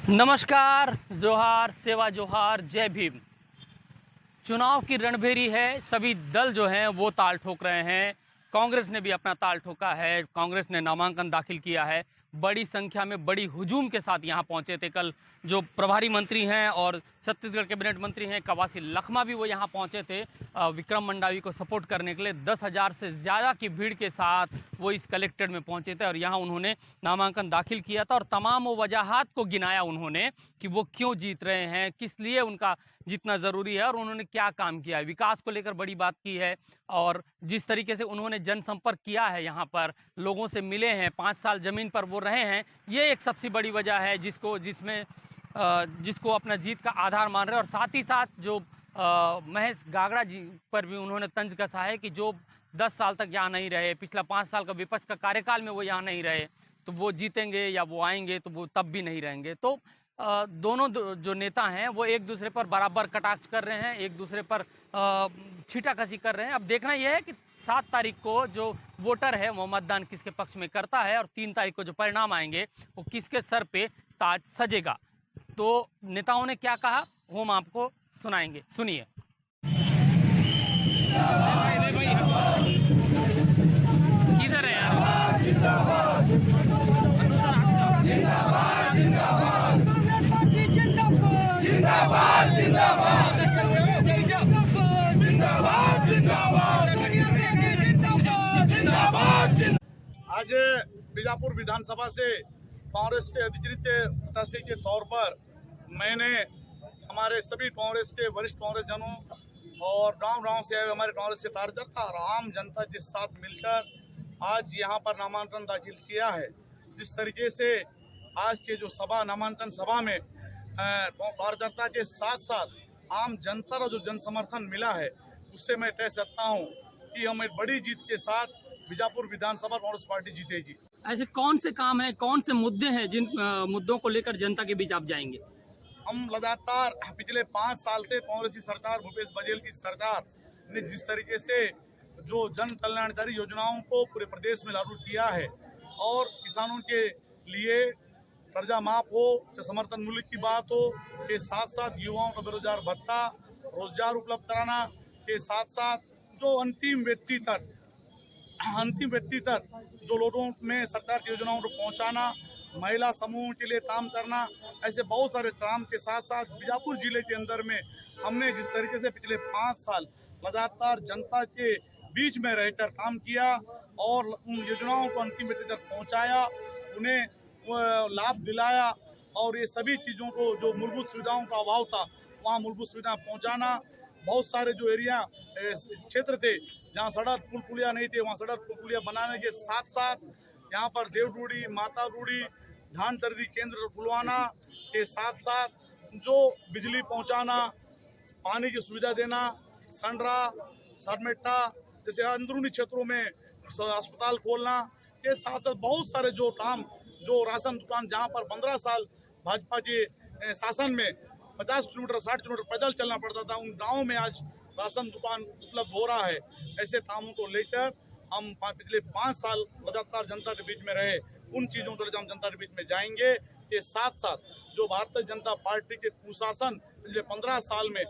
नमस्कार, जोहार, सेवा जोहार, जय भीम। चुनाव की रणभेरी है। सभी दल जो हैं वो ताल ठोक रहे हैं। कांग्रेस ने भी अपना ताल ठोका है। कांग्रेस ने नामांकन दाखिल किया है। बड़ी संख्या में बड़ी हुजूम के साथ यहां पहुंचे थे। कल जो प्रभारी मंत्री हैं और छत्तीसगढ़ कैबिनेट मंत्री हैं कवासी लखमा भी वो यहां पहुंचे थे विक्रम मंडावी को सपोर्ट करने के लिए। 10,000 से ज़्यादा की भीड़ के साथ वो इस कलेक्ट्रेट में पहुंचे थे और यहां उन्होंने नामांकन दाखिल किया था और तमाम वो वजहात को गिनाया उन्होंने कि वो क्यों जीत रहे हैं, किस लिए उनका जीतना ज़रूरी है और उन्होंने क्या काम किया है। विकास को लेकर बड़ी बात की है और जिस तरीके से उन्होंने जनसंपर्क किया है, यहाँ पर लोगों से मिले हैं, 5 साल ज़मीन पर वो रहे हैं, ये एक सबसे बड़ी वजह है जिसको अपना जीत का आधार मान रहे हैं। और साथ ही साथ जो महेश गागड़ा जी पर भी उन्होंने तंज कसा है कि जो 10 साल तक यहाँ नहीं रहे, पिछला 5 साल का विपक्ष का कार्यकाल में वो यहाँ नहीं रहे, तो वो जीतेंगे या वो आएंगे तो वो तब भी नहीं रहेंगे। तो दोनों जो नेता हैं वो एक दूसरे पर बराबर कटाक्ष कर रहे हैं, एक दूसरे पर छीटाकशी कर रहे हैं। अब देखना यह है कि 7 तारीख को जो वोटर है वो मतदान किसके पक्ष में करता है और 3 तारीख को जो परिणाम आएंगे वो किसके सर पे ताज सजेगा। तो नेताओं ने क्या कहा वो हम आपको सुनाएंगे, सुनिए। किधर है यार? जिंदाबाद जिंदाबाद जिंदाबाद जिंदाबाद। आज बीजापुर विधानसभा से कांग्रेस के अधिकृत प्रत्याशी के तौर पर मैंने हमारे सभी कांग्रेस के वरिष्ठ कांग्रेस जनों और गांव-गांव से आए हमारे कांग्रेस के कार्यकर्ता और आम जनता के साथ मिलकर आज यहां पर नामांकन दाखिल किया है। जिस तरीके से आज के जो सभा नामांकन सभा में कार्यकर्ता के साथ साथ आम जनता का जो जन समर्थन मिला है, उससे मैं कह सकता हूं कि हम एक बड़ी जीत के साथ बीजापुर विधानसभा कांग्रेस पार्टी जीतेगी। ऐसे कौन से काम हैं, कौन से मुद्दे हैं जिन मुद्दों को लेकर जनता के बीच आप जाएंगे? हम लगातार पिछले 5 साल से कांग्रेस की सरकार, भूपेश बघेल की सरकार ने जिस तरीके से जो जन कल्याणकारी योजनाओं को पूरे प्रदेश में लागू किया है और किसानों के लिए कर्जा माफ हो, समर्थन मूल्य की बात हो, के साथ साथ युवाओं का बेरोजगार भत्ता, रोजगार उपलब्ध कराना के साथ साथ जो अंतिम व्यक्ति तक जो लोगों में सरकार की योजनाओं को पहुंचाना, महिला समूह के लिए काम करना, ऐसे बहुत सारे काम के साथ साथ बीजापुर जिले के अंदर में हमने जिस तरीके से पिछले 5 साल लगातार जनता के बीच में रहकर काम किया और उन योजनाओं को अंतिम व्यक्ति तक पहुंचाया, उन्हें लाभ दिलाया और ये सभी चीज़ों को जो मूलभूत सुविधाओं का अभाव था वहाँ मूलभूत सुविधा पहुँचाना। बहुत सारे जो एरिया क्षेत्र थे जहाँ सड़क पुल पुलिया नहीं थे, वहाँ सड़क पुल पुलिया बनाने के साथ साथ यहाँ पर देव रूढ़ी, माता रूढ़ी, धान खरीदी केंद्र खुलवाना के साथ साथ जो बिजली पहुँचाना, पानी की सुविधा देना, संडरा, सारमेट्टा जैसे अंदरूनी क्षेत्रों में अस्पताल खोलना के साथ साथ बहुत सारे जो काम, जो राशन दुकान जहाँ पर 15 साल भाजपा के शासन में 50 किलोमीटर 60 किलोमीटर पैदल चलना पड़ता था, उन गाँव में आज राशन दुकान उपलब्ध हो रहा है। ऐसे कामों को लेकर हम पिछले 5 साल लगातार जनता के बीच में रहे, उन चीज़ों को लेकर हम जनता के बीच में जाएंगे। के साथ साथ जो भारतीय जनता पार्टी के कुशासन पिछले 15 साल में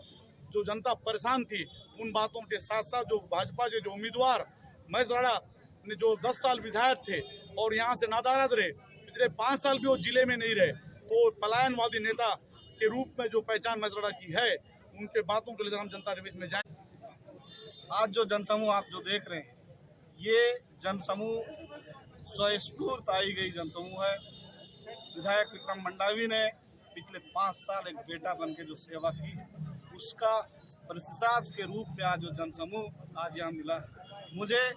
जो जनता परेशान थी, उन बातों के साथ साथ जो भाजपा के जो उम्मीदवार महेश गागड़ा ने जो 10 साल विधायक थे और यहाँ से नादारद रहे, पिछले 5 साल भी वो जिले में नहीं रहे, तो पलायनवादी नेता के रूप में जो पहचान महेश गागड़ा की है, उनके बातों को लेकर हम जनता के बीच में जाएं। आज जो जनसमूह आप जो देख रहे हैं, ये जनसमूह स्वस्फूर्त आई गई जनसमूह है। विधायक विक्रम मंडावी ने पिछले 5 साल एक बेटा बन के जो सेवा की, उसका प्रतिसाद के रूप में आज जो जनसमूह आज यहाँ मिला है। मुझे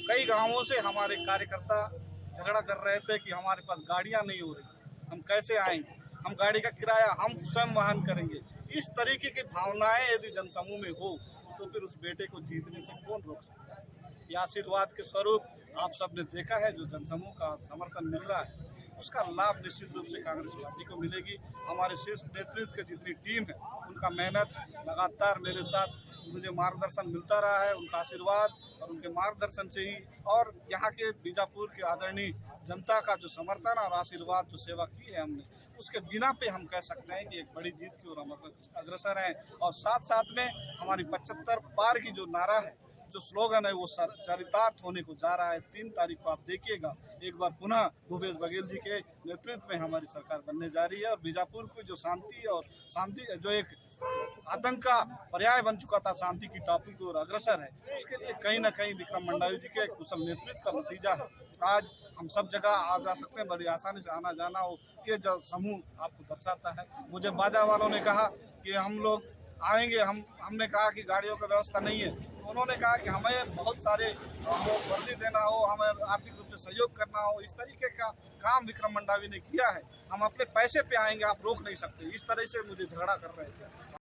कई गांवों से हमारे कार्यकर्ता झगड़ा कर रहे थे कि हमारे पास गाड़ियाँ नहीं हो रही, हम कैसे आएंगे, हम गाड़ी का किराया हम स्वयं वहन करेंगे। इस तरीके की भावनाएं यदि जनसमूह में हो तो फिर उस बेटे को जीतने से कौन रोक सकता है। ये आशीर्वाद के स्वरूप आप सबने देखा है, जो जनसमूह का समर्थन मिल रहा है उसका लाभ निश्चित रूप से कांग्रेस पार्टी को मिलेगी। हमारे शीर्ष नेतृत्व की जितनी टीम है, उनका मेहनत लगातार मेरे साथ मुझे मार्गदर्शन मिलता रहा है, उनका आशीर्वाद और उनके मार्गदर्शन से ही और यहाँ के बीजापुर के आदरणीय जनता का जो समर्थन और आशीर्वाद, जो सेवा की है हमने, उसके बिना पे हम कह सकते हैं कि एक बड़ी जीत की ओर हम अग्रसर हैं। और साथ साथ में हमारी 75 पार की जो नारा है, जो स्लोगन है, वो चरितार्थ होने को जा रहा है। 3 तारीख को आप देखिएगा, एक बार पुनः भूपेश बघेल जी के नेतृत्व में हमारी सरकार बनने जा रही है। और बीजापुर की जो शांति जो एक आतंक का पर्याय बन चुका था, शांति की टापू की ओर अग्रसर है, उसके लिए कहीं ना कहीं विक्रम मंडावी जी के कुशल नेतृत्व का नतीजा है। आज हम सब जगह आ जा सकते हैं, बड़ी आसानी से आना जाना हो, ये जो समूह आपको दर्शाता है। मुझे बाजा वालों ने कहा कि हम लोग आएंगे, हमने कहा कि गाड़ियों की व्यवस्था नहीं है, तो उन्होंने कहा कि हमें बहुत सारे वर्दी देना हो, हमें आर्थिक रूप से सहयोग करना हो, इस तरीके का काम विक्रम मंडावी ने किया है। हम अपने पैसे पे आएंगे, आप रोक नहीं सकते, इस तरह से मुझे झगड़ा कर रहे थे।